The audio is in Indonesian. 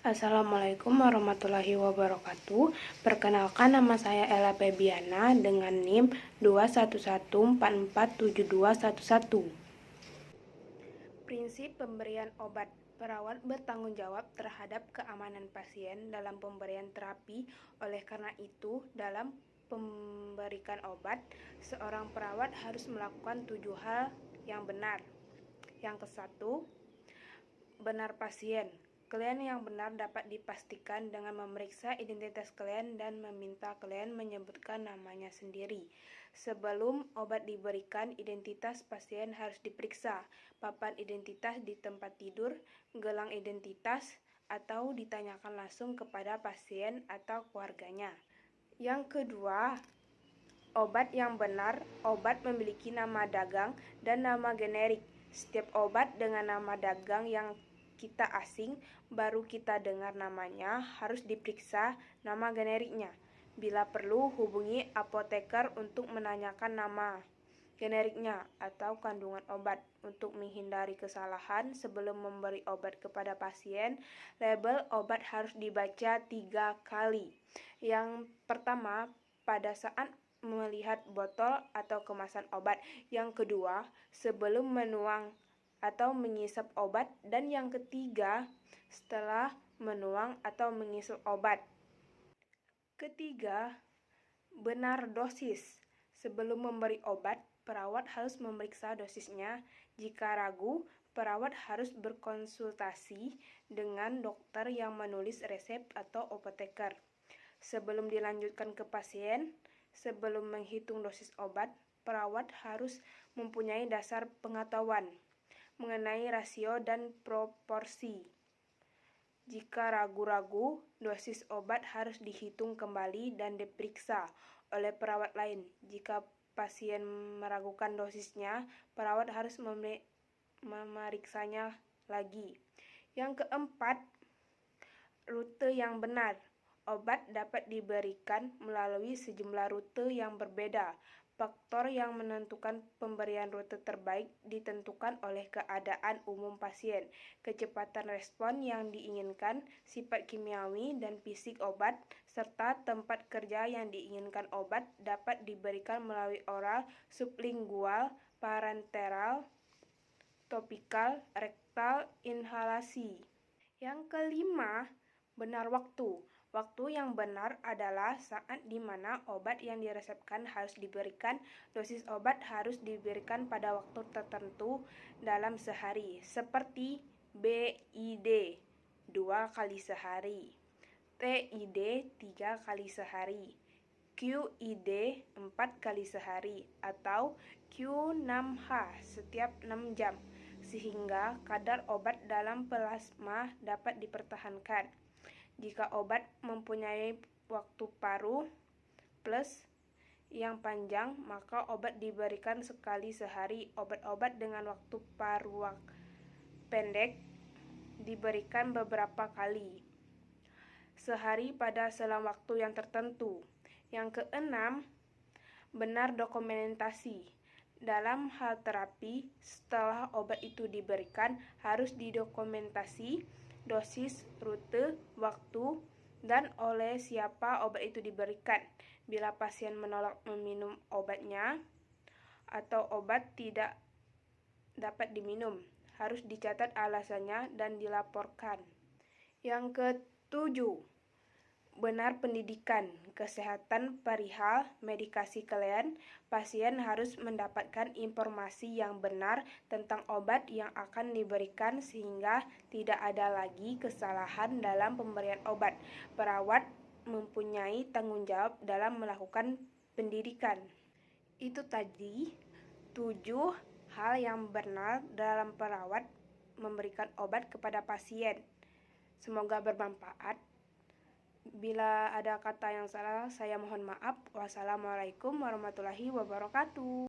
Assalamualaikum warahmatullahi wabarakatuh. Perkenalkan, nama saya Ella Febiana dengan NIM 211447211. Prinsip pemberian obat. Perawat bertanggung jawab terhadap keamanan pasien dalam pemberian terapi. Oleh karena itu, dalam memberikan obat, seorang perawat harus melakukan 7 hal yang benar. Yang ke-1, benar pasien. Klien yang benar dapat dipastikan dengan memeriksa identitas klien dan meminta klien menyebutkan namanya sendiri. Sebelum obat diberikan, identitas pasien harus diperiksa, papan identitas di tempat tidur, gelang identitas, atau ditanyakan langsung kepada pasien atau keluarganya. Yang kedua, obat yang benar. Obat memiliki nama dagang dan nama generik. Setiap obat dengan nama dagang yang kita asing, baru kita dengar namanya, harus diperiksa nama generiknya. Bila perlu, hubungi apoteker untuk menanyakan nama generiknya atau kandungan obat. Untuk menghindari kesalahan sebelum memberi obat kepada pasien, label obat harus dibaca 3 kali. Yang pertama, pada saat melihat botol atau kemasan obat. Yang kedua, sebelum menuang atau mengisap obat. Dan yang ketiga, setelah menuang atau mengisap obat. Ketiga, benar dosis. Sebelum memberi obat, perawat harus memeriksa dosisnya. Jika ragu, perawat harus berkonsultasi dengan dokter yang menulis resep atau apoteker. Sebelum dilanjutkan ke pasien, sebelum menghitung dosis obat, perawat harus mempunyai dasar pengetahuan mengenai rasio dan proporsi. Jika ragu-ragu, dosis obat harus dihitung kembali dan diperiksa oleh perawat lain. Jika pasien meragukan dosisnya, perawat harus memeriksanya lagi. Yang keempat, rute yang benar. Obat dapat diberikan melalui sejumlah rute yang berbeda. Faktor yang menentukan pemberian rute terbaik ditentukan oleh keadaan umum pasien, kecepatan respon yang diinginkan, sifat kimiawi dan fisik obat, serta tempat kerja yang diinginkan. Obat dapat diberikan melalui oral, sublingual, parenteral, topikal, rektal, inhalasi. Yang kelima, benar waktu. Waktu yang benar adalah saat di mana obat yang diresepkan harus diberikan. Dosis obat harus diberikan pada waktu tertentu dalam sehari, seperti BID 2 kali sehari, TID 3 kali sehari, QID 4 kali sehari, atau Q6H setiap 6 jam, sehingga kadar obat dalam plasma dapat dipertahankan. Jika obat mempunyai waktu paruh plus yang panjang, maka obat diberikan sekali sehari. Obat-obat dengan waktu paruh pendek diberikan beberapa kali sehari pada selang waktu yang tertentu. Yang keenam, benar dokumentasi. Dalam hal terapi, setelah obat itu diberikan, harus didokumentasi dosis, rute, waktu, dan oleh siapa obat itu diberikan. Bila pasien menolak meminum obatnya atau obat tidak dapat diminum, harus dicatat alasannya dan dilaporkan. Yang ketujuh, benar pendidikan kesehatan perihal medikasi klien. Pasien harus mendapatkan informasi yang benar tentang obat yang akan diberikan sehingga tidak ada lagi kesalahan dalam pemberian obat. Perawat mempunyai tanggung jawab dalam melakukan pendidikan. Itu tadi 7 hal yang benar dalam perawat memberikan obat kepada pasien. Semoga bermanfaat. Bila ada kata yang salah, saya mohon maaf. Wassalamualaikum warahmatullahi wabarakatuh.